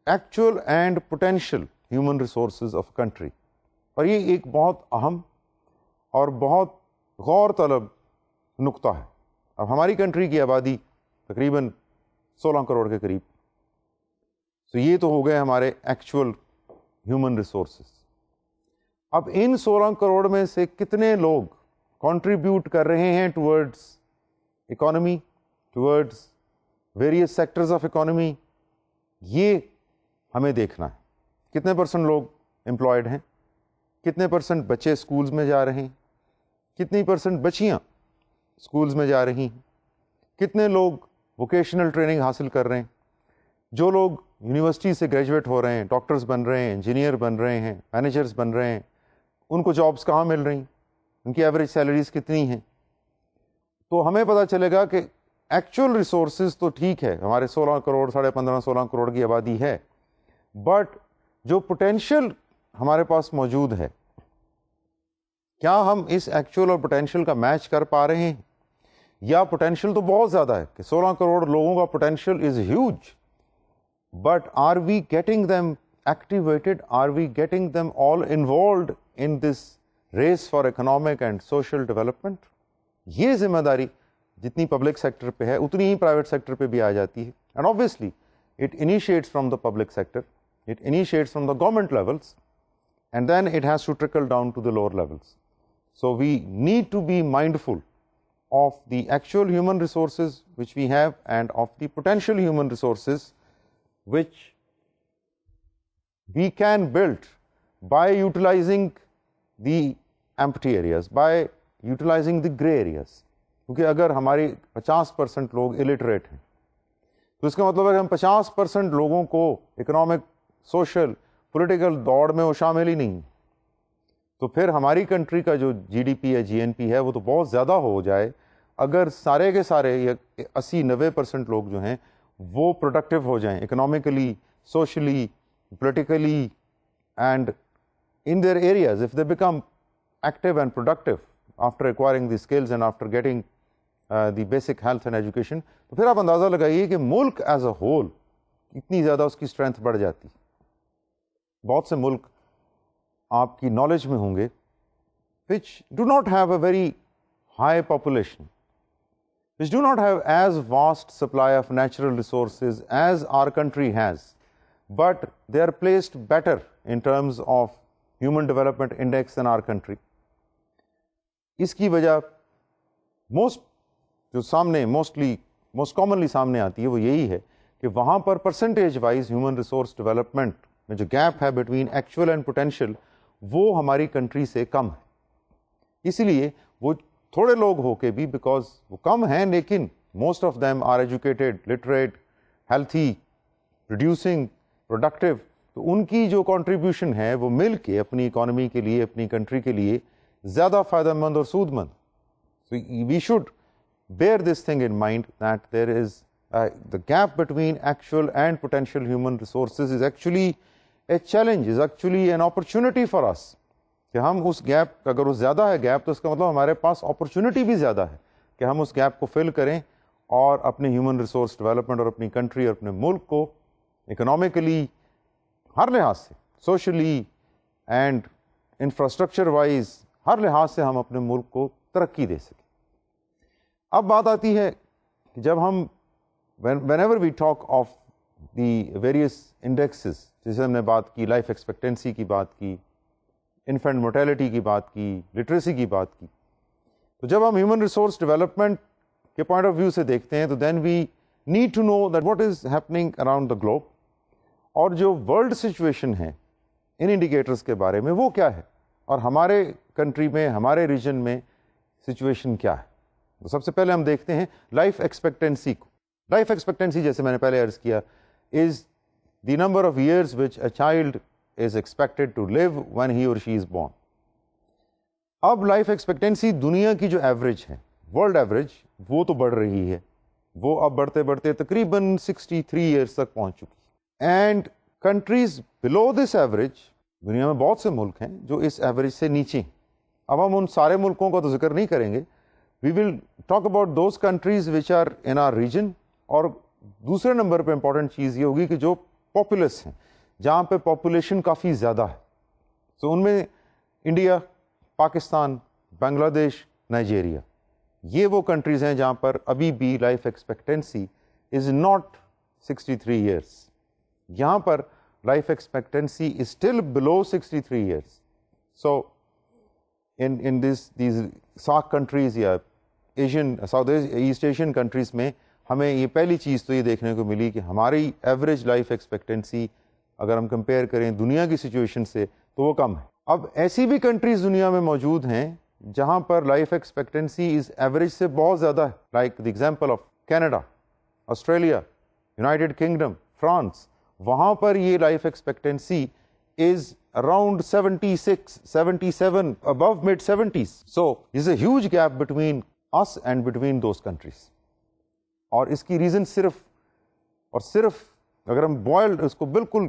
actual and potential human resources of a country. اور یہ ایک بہت اہم اور بہت غور طلب نقطہ ہے. اب ہماری کنٹری کی آبادی تقریباً 16 کروڑ کے قریب, تو یہ تو ہو گئے ہمارے ایکچوئل ہیومن ریسورسز. اب ان 16 کروڑ میں سے کتنے لوگ کنٹریبیوٹ کر رہے ہیں towards economy, towards various sectors of economy, یہ ہمیں دیکھنا ہے. کتنے پرسنٹ لوگ امپلائڈ ہیں, کتنے پرسنٹ بچے اسکولز میں جا رہے ہیں, کتنی پرسنٹ بچیاں اسکولز میں جا رہی ہیں, کتنے لوگ ووکیشنل ٹریننگ حاصل کر رہے ہیں, جو لوگ یونیورسٹی سے گریجویٹ ہو رہے ہیں, ڈاکٹرز بن رہے ہیں, انجینئر بن رہے ہیں, مینیجرز بن رہے ہیں, ان کو جابس کہاں مل رہی ہیں, ان کی ایوریج سیلریز کتنی ہیں. تو ہمیں پتہ چلے گا کہ ایکچوئل ریسورسز تو ٹھیک ہے ہمارے 16 کروڑ 15.5-16 کروڑ کی آبادی ہے, بٹ جو پوٹینشیل ہمارے پاس موجود ہے کیا ہم اس ایکچوئل اور پوٹینشیل کا میچ کر پا رہے ہیں, یا پوٹینشیل تو بہت زیادہ ہے کہ 16 کروڑ لوگوں کا potential is huge, but are we getting them activated, are we getting them all involved in this race for economic and social development? یہ ذمہ داری جتنی پبلک سیکٹر پہ ہے اتنی ہی پرائیویٹ سیکٹر پہ بھی آ جاتی ہے. and obviously it initiates from the public sector, it initiates from the government levels, and then it has to trickle down to the lower levels. So we need to be mindful of the actual human resources which we have and of the potential human resources which we can build by utilizing the empty areas, by utilizing the gray areas. کیونکہ اگر ہماری 50% لوگ illiterate ہیں تو اس کا مطلب ہے کہ ہم 50% لوگوں کو اکنامک, سوشل, پولیٹیکل دوڑ میں وہ شامل ہی نہیں. تو پھر ہماری کنٹری کا جو GDP ہے, GNP ہے, وہ تو بہت زیادہ ہو جائے اگر سارے کے سارے 80-90% لوگ جو ہیں وہ پروڈکٹیو ہو جائیں economically, socially, politically, and in their areas if they become active and productive after acquiring the skills and after getting the basic health and education, تو پھر آپ اندازہ لگائیے کہ ملک ایز اے ہول اتنی زیادہ اس کی اسٹرینتھ بڑھ جاتی. بہت سے ملک آپ کی نالج میں ہوں گے which do not have a very high population, which do not have as vast supply of natural resources as our country has, but they are placed better in terms of human development index than our country. اس کی وجہ most commonly سامنے آتی ہے وہ یہی ہے کہ وہاں پر percentage wise human resource development میں جو گیپ ہے بٹوین ایکچوئل اینڈ پوٹینشیل وہ ہماری کنٹری سے کم ہے. اس لیے وہ تھوڑے لوگ ہو کے بھی بیکاز وہ کم ہیں لیکن most of them are educated, literate, healthy, producing, productive. تو ان کی جو کنٹریبیوشن ہے وہ مل کے اپنی اکانومی کے لیے, اپنی کنٹری کے لیے زیادہ فائدہ مند اور سود مند. So we should bear this thing in mind that there is the gap between actual and potential human resources is actually a challenge, is actually an opportunity for us. کہ ہم اس گیپ, اگر وہ زیادہ ہے گیپ, تو اس کا مطلب ہمارے پاس اپرچونٹی بھی زیادہ ہے کہ ہم اس گیپ کو فل کریں اور اپنے ہیومن ریسورس ڈیولپمنٹ اور اپنی کنٹری اور اپنے ملک کو اکنامکلی ہر لحاظ سے, سوشلی اینڈ انفراسٹرکچر وائز, ہر لحاظ سے ہم اپنے ملک کو ترقی دے سکیں. اب بات آتی ہے کہ جب ہم whenever we talk of the various indexes, جیسے ہم نے بات کی لائف ایکسپیکٹینسی کی بات کی, انفینٹ mortality کی بات کی, لٹریسی کی بات کی, تو جب ہم ہیومن ریسورس ڈیولپمنٹ کے پوائنٹ آف ویو سے دیکھتے ہیں تو then we need to know that what is happening around the globe, اور جو ورلڈ سچویشن ہے ان انڈیکیٹرس کے بارے میں وہ کیا ہے, اور ہمارے کنٹری میں, ہمارے ریجن میں سچویشن کیا ہے. تو سب سے پہلے ہم دیکھتے ہیں لائف ایکسپیکٹینسی کو. لائف ایکسپیکٹینسی, جیسے میں نے پہلے عرض کیا, is the number of years which a child is expected to live when he or she is born. اب لائف ایکسپیکٹینسی دنیا کی جو ایوریج ہے, ورلڈ ایوریج, وہ تو بڑھ رہی ہے, وہ اب بڑھتے بڑھتے تقریباً 63 ایئرس تک پہنچ چکی ہے. And countries below this average, دنیا میں بہت سے ملک ہیں جو اس ایوریج سے نیچے. اب ہم ان سارے ملکوں کا تو ذکر نہیں کریں گے, we will talk about those countries which are in our region. اور دوسرے نمبر پہ امپورٹنٹ چیز یہ ہوگی کہ جو پاپولس ہیں, جہاں پہ پاپولیشن کافی زیادہ ہے. سو ان میں انڈیا, پاکستان, بنگلہ دیش, نائجیریا, یہ وہ کنٹریز ہیں جہاں پر ابھی بھی life expectancy is not 63 years. یہاں پر life expectancy is still below 63 years. So in these ساک کنٹریز یا Asian, South East Asian countries میں ہمیں یہ پہلی چیز تو یہ دیکھنے کو ملی کہ ہماری ایوریج لائف ایکسپیکٹینسی اگر ہم کمپیئر کریں دنیا کی سچویشن سے تو وہ کم ہے. اب ایسی بھی کنٹریز دنیا میں موجود ہیں جہاں پر لائف ایکسپیکٹینسی اس ایوریج سے بہت زیادہ ہے, like the example of Canada, Australia, United kingdom, France. وہاں پر یہ life expectancy is around 76, 77, above mid-70s. So there's a huge gap between us and between those countries. اور اس کی ریزن صرف اور صرف اگر ہم بوائلڈ اس کو بالکل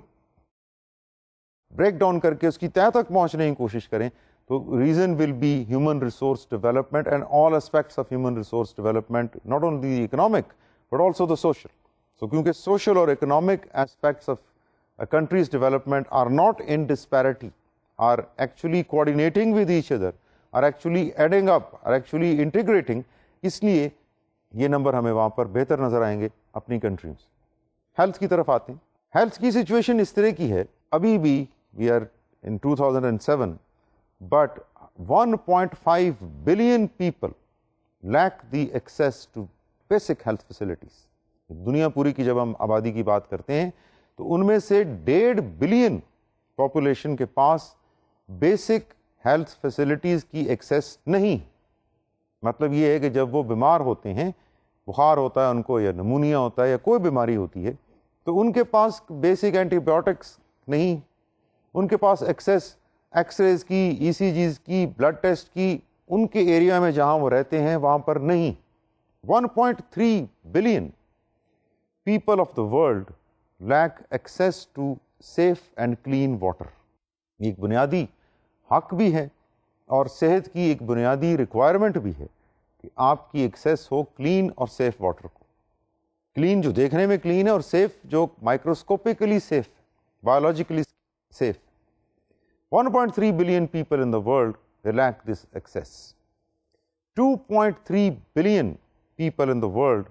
بریک ڈاؤن کر کے اس کی تہہ تک پہنچنے کی کوشش کریں تو reason will be human resource development and all aspects of human resource development, not only economic but also the social. So کیونکہ سوشل اور economic aspects of a country's development are not in disparity, are actually coordinating with each other, are actually adding up, are actually integrating. اس لیے یہ number ہمیں وہاں پر بہتر نظر آئیں گے اپنی کنٹری میں. ہیلتھ کی طرف آتے ہیں. ہیلتھ کی سچویشن اس طرح کی ہے, ابھی بھی we are in 2007 but 1.5 billion people lack the access to basic health facilities. دنیا پوری کی جب ہم آبادی کی بات کرتے ہیں تو ان میں سے 1.5 بلین پاپولیشن کے پاس بیسک ہیلتھ فیسلٹیز کی ایکسیس نہیں. مطلب یہ ہے کہ جب وہ بیمار ہوتے ہیں, بخار ہوتا ہے ان کو, یا نمونیا ہوتا ہے, یا کوئی بیماری ہوتی ہے, تو ان کے پاس بیسک اینٹی بایوٹکس نہیں, ان کے پاس ایکسیس ایکس ریز کی, ای سی جیز کی, بلڈ ٹیسٹ کی, ان کے ایریا میں جہاں وہ رہتے ہیں وہاں پر نہیں. 1.3 billion people of the world lack access to safe and clean water. یہ ایک بنیادی حق بھی ہے اور صحت کی ایک بنیادی ریکوائرمنٹ بھی ہے کہ آپ کی ایکسیس ہو کلین اور سیف واٹر کو. کلین جو دیکھنے میں کلین ہے, اور سیف جو microscopically safe, biologically safe. 1.3 billion people in the world they lack this access. 2.3 billion people in the world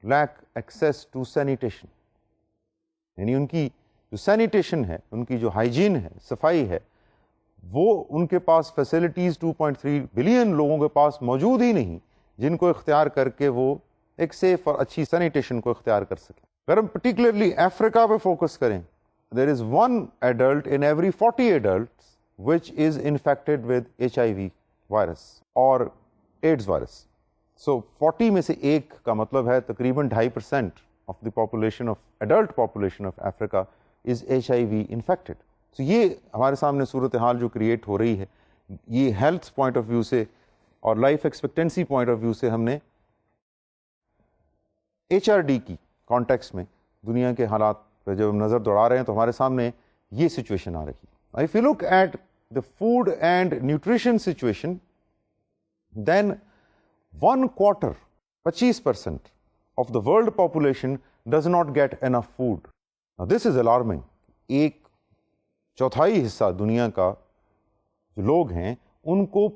lack access to sanitation. یعنی ان کی جو سینیٹیشن ہے, ان کی جو ہائیجین ہے, صفائی ہے, وہ ان کے پاس فیسلٹیز 2.3 بلین لوگوں کے پاس موجود ہی نہیں جن کو اختیار کر کے وہ ایک سیف اور اچھی سینیٹیشن کو اختیار کر سکیں. اگر ہم پرٹیکولرلی افریقہ پہ فوکس کریں, there is 1 adult in every 40 adults which is infected with HIV virus اور ایڈز وائرس. سو 40 میں سے ایک کا مطلب ہے تقریباً 2.5% of the population of adult population of Africa is HIV infected. So یہ ہمارے سامنے صورتحال جو کریٹ ہو رہی ہے، یہ ہیلتھ پوائنٹ آف ویو سے اور life expectancy point of view سے ہم نے HRD کی کانٹیکس میں دنیا کے حالات پہ جب ہم نظر دوڑا رہے ہیں تو ہمارے سامنے یہ سچویشن آ رہی ہے. If you look at the food and nutrition situation, then 1/4, 25% of the world population does not get enough food. Now this is alarming. ایک چوتھائی حصہ دنیا کا جو لوگ ہیں ان کو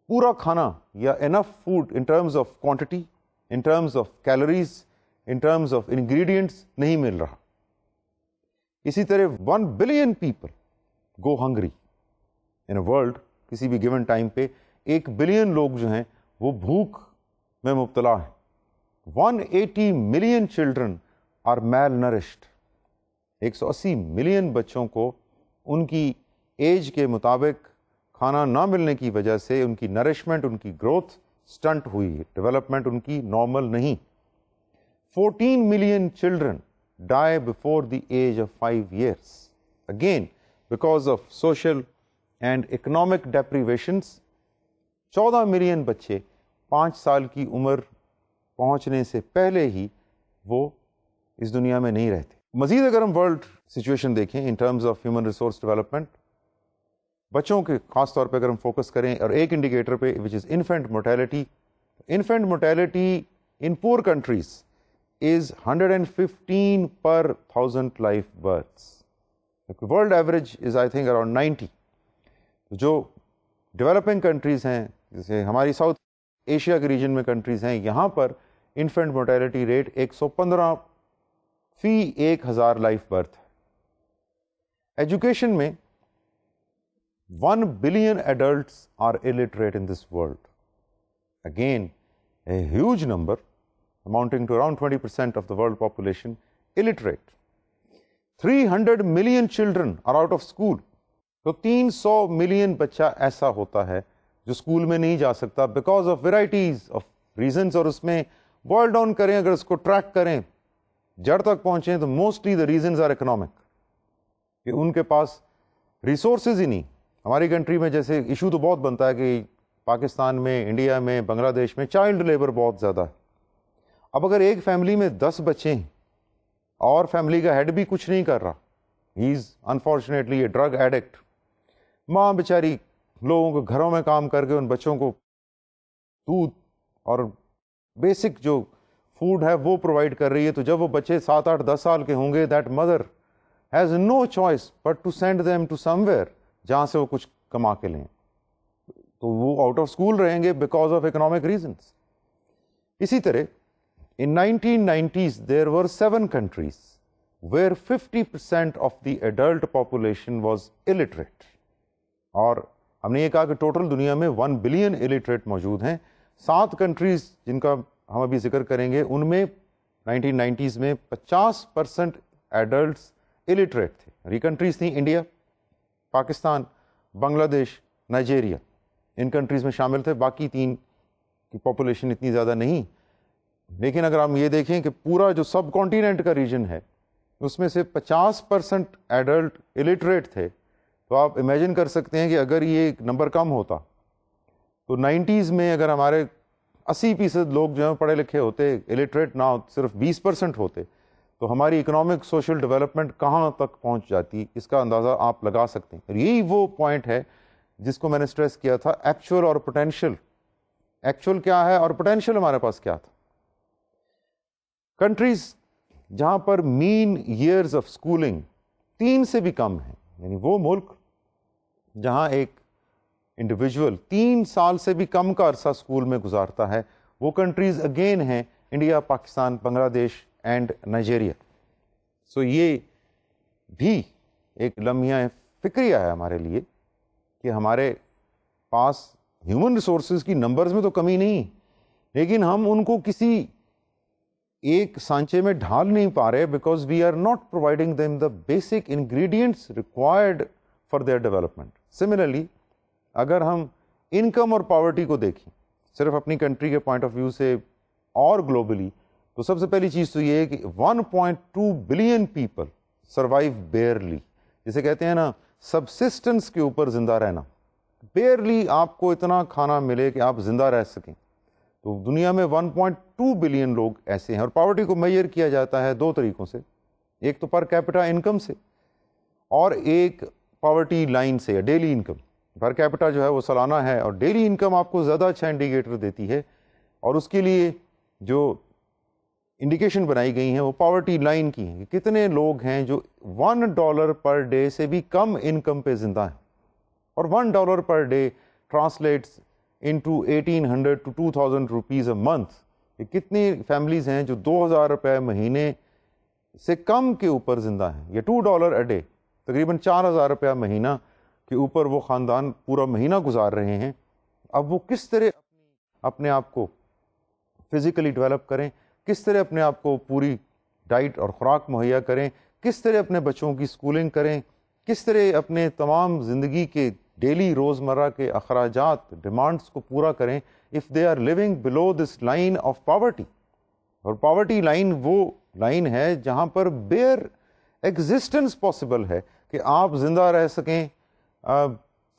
پورا کھانا یا enough food in terms of quantity, in terms of calories, in terms of ingredients نہیں مل رہا. اسی طرح 1 billion people go hungry in a world. کسی بھی گیون ٹائم پہ 1 بلین لوگ جو ہیں وہ بھوک میں مبتلا ہیں. 180 million children are malnourished. 180 million بچوں کو ان کی ایج کے مطابق کھانا نہ ملنے کی وجہ سے ان کی نرشمنٹ، ان کی گروتھ سٹنٹ ہوئی ہے، ڈیولپمنٹ ان کی نارمل نہیں. 14 million children die before the age of 5 years, again because of social and economic deprivations. 14 million بچے 5 سال کی عمر پہنچنے سے پہلے ہی وہ اس دنیا میں نہیں رہتے. مزید اگر ہم ورلڈ سچویشن دیکھیں ان terms of human resource development, بچوں کے خاص طور پہ اگر ہم فوکس کریں اور ایک انڈیکیٹر پہ which is infant mortality. Infant mortality in poor countries is 115 per 1000 live births. The world average is I think around 90. جو ڈیولپنگ کنٹریز ہیں جیسے ہماری ساؤتھ ایشیا کے ریجن میں کنٹریز ہیں، یہاں پر انفینٹ mortality ریٹ 115 فی 1000 لائف برتھ ہے. ایجوکیشن میں 1 billion adults are illiterate in this world. Again, a huge number amounting to around 20% of the world population illiterate. 300 million children are out of school. تو 300 million بچہ ایسا ہوتا ہے جو school میں نہیں جا سکتا because of varieties of reasons. اور اس میں بوائل ڈاؤن کریں، اگر اس کو ٹریک کریں، جڑ تک پہنچیں تو mostly the reasons are economic, کہ ان کے پاس ریسورسز ہی نہیں. ہماری کنٹری میں جیسے ایشو تو بہت بنتا ہے کہ پاکستان میں، انڈیا میں، بنگلہ دیش میں چائلڈ لیبر بہت زیادہ ہے. اب اگر ایک فیملی میں 10 بچے ہیں اور فیملی کا ہیڈ بھی کچھ نہیں کر رہا، he is unfortunately a drug addict, ماں بیچاری لوگوں کے گھروں میں کام کر کے ان بچوں کو دودھ اور بیسک جو فوڈ ہے وہ پرووائڈ کر رہی ہے، تو جب وہ بچے 7 8 10 سال کے ہوں گے، that mother has no choice but to send them to somewhere جہاں سے وہ کچھ کما کے لیں. تو وہ آؤٹ آف اسکول رہیں گے بیکاز آف اکنامک ریزنس. اسی طرح in 1990s there were 7 countries where 50% of the adult population was illiterate. اور ہم نے یہ کہا کہ ٹوٹل دنیا میں 1 بلین illiterate موجود ہیں. 7 کنٹریز جن کا ہم ابھی ذکر کریں گے ان میں 1990s میں 50% ایڈلٹس illiterate تھے. اور یہ کنٹریز تھیں انڈیا، پاکستان، بنگلہ دیش، نائجیریا. ان کنٹریز میں شامل تھے. باقی 3 کی پاپولیشن اتنی زیادہ نہیں. لیکن اگر ہم یہ دیکھیں کہ پورا جو سب کانٹیننٹ کا ریجن ہے اس میں سے 50% ایڈلٹ illiterate تھے. تو آپ امیجن کر سکتے ہیں کہ اگر یہ نمبر کم ہوتا تو 90s میں اگر ہمارے 80% لوگ جو ہیں پڑھے لکھے ہوتے، illiterate نہ صرف 20% ہوتے، تو ہماری اکنامک سوشل ڈیولپمنٹ کہاں تک پہنچ جاتی، اس کا اندازہ آپ لگا سکتے ہیں. اور یہی وہ پوائنٹ ہے جس کو میں نے اسٹریس کیا تھا، ایکچوئل اور پوٹینشیل. ایکچوئل کیا ہے اور پوٹینشیل ہمارے پاس کیا تھا. کنٹریز جہاں پر مین ایئرز آف اسکولنگ 3 سے بھی کم ہیں، یعنی وہ ملک جہاں ایک انڈیویجول 3 سال سے بھی کم کا عرصہ اسکول میں گزارتا ہے، وہ کنٹریز اگین ہیں انڈیا، پاکستان، بنگلہ دیش اینڈ نائجیریا. سو یہ بھی ایک لمحہ فکریہ ہے ہمارے لیے کہ ہمارے پاس ہیومن ریسورسز کی نمبرز میں تو کمی نہیں، لیکن ہم ان کو کسی ایک سانچے میں ڈھال نہیں پا رہے because we are not providing them the basic ingredients required for their development. Similarly اگر ہم انکم اور پاورٹی کو دیکھیں، صرف اپنی کنٹری کے پوائنٹ آف ویو سے اور گلوبلی، تو سب سے پہلی چیز تو یہ ہے کہ 1.2 بلین پیپل سروائیو بیئرلی، جسے کہتے ہیں نا سبسسٹنس کے اوپر زندہ رہنا، بیئرلی آپ کو اتنا کھانا ملے کہ آپ زندہ رہ سکیں. تو دنیا میں 1.2 بلین لوگ ایسے ہیں. اور پاورٹی کو میئر کیا جاتا ہے دو طریقوں سے، ایک تو پر کیپٹا انکم سے، اور ایک پاورٹی لائن سے یا ڈیلی انکم. پر کیپٹا جو ہے وہ سالانہ ہے، اور ڈیلی انکم آپ کو زیادہ اچھا انڈیکیٹر دیتی ہے، اور اس کے لیے جو انڈیکیشن بنائی گئی ہیں وہ پاورٹی لائن کی ہیں کہ کتنے لوگ ہیں جو $1 پر ڈے سے بھی کم انکم پہ زندہ ہیں. اور $1 per day translates into 1800 to 2000 rupees a month. کتنی فیملیز ہیں جو 2000 روپے مہینے سے کم کے اوپر زندہ ہیں، یا $2 اے ڈے تقریباً 4000 روپیہ مہینہ کے اوپر وہ خاندان پورا مہینہ گزار رہے ہیں. اب وہ کس طرح اپنے آپ کو فزیکلی ڈیولپ کریں، کس طرح اپنے آپ کو پوری ڈائٹ اور خوراک مہیا کریں، کس طرح اپنے بچوں کی اسکولنگ کریں، کس طرح اپنے تمام زندگی کے ڈیلی روزمرہ کے اخراجات ڈیمانڈس کو پورا کریں if they are living below this line of poverty. اور پاورٹی لائن وہ لائن ہے جہاں پر بیئر ایگزسٹنس پاسبل ہے کہ آپ زندہ رہ سکیں،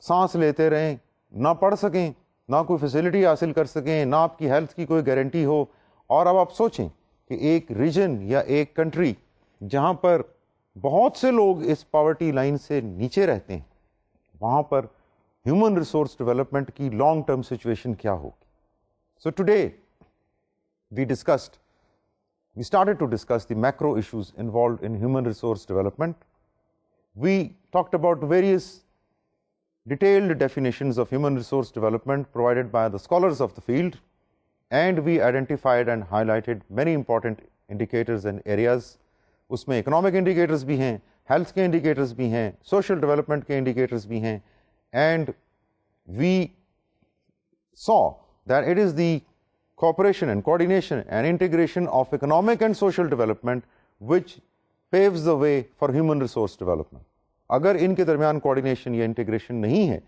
سانس لیتے رہیں، نہ پڑھ سکیں، نہ کوئی فیسلٹی حاصل کر سکیں، نہ آپ کی ہیلتھ کی کوئی گارنٹی ہو. اور اب آپ سوچیں کہ ایک ریجن یا ایک کنٹری جہاں پر بہت سے لوگ اس پاورٹی لائن سے نیچے رہتے ہیں، وہاں پر ہیومن ریسورس ڈیولپمنٹ کی لانگ ٹرم سچویشن کیا ہوگی. So today we started to discuss the macro issues involved in human resource development. We talked about various detailed definitions of human resource development provided by the scholars of the field, and we identified and highlighted many important indicators and areas. اس میں economic indicators بھی ہیں، health کے indicators بھی ہیں، social development کے indicators بھی ہیں, and we saw that it is the cooperation and coordination and integration of economic and social development which paves the way for human resource development. اگر ان کے درمیان کوآرڈینیشن یا انٹیگریشن نہیں ہے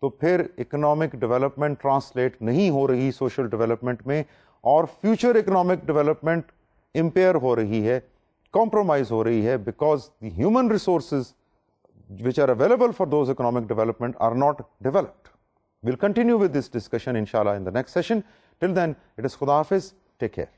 تو پھر اکنامک ڈیولپمنٹ ٹرانسلیٹ نہیں ہو رہی سوشل ڈیولپمنٹ میں، اور فیوچر اکنامک ڈیولپمنٹ امپیئر ہو رہی ہے، کمپرومائز ہو رہی ہے، because the human resources which are available for those economic development are not developed. We'll continue with this discussion inshallah in the next session. Till then, it is Khuda Hafiz. Take care.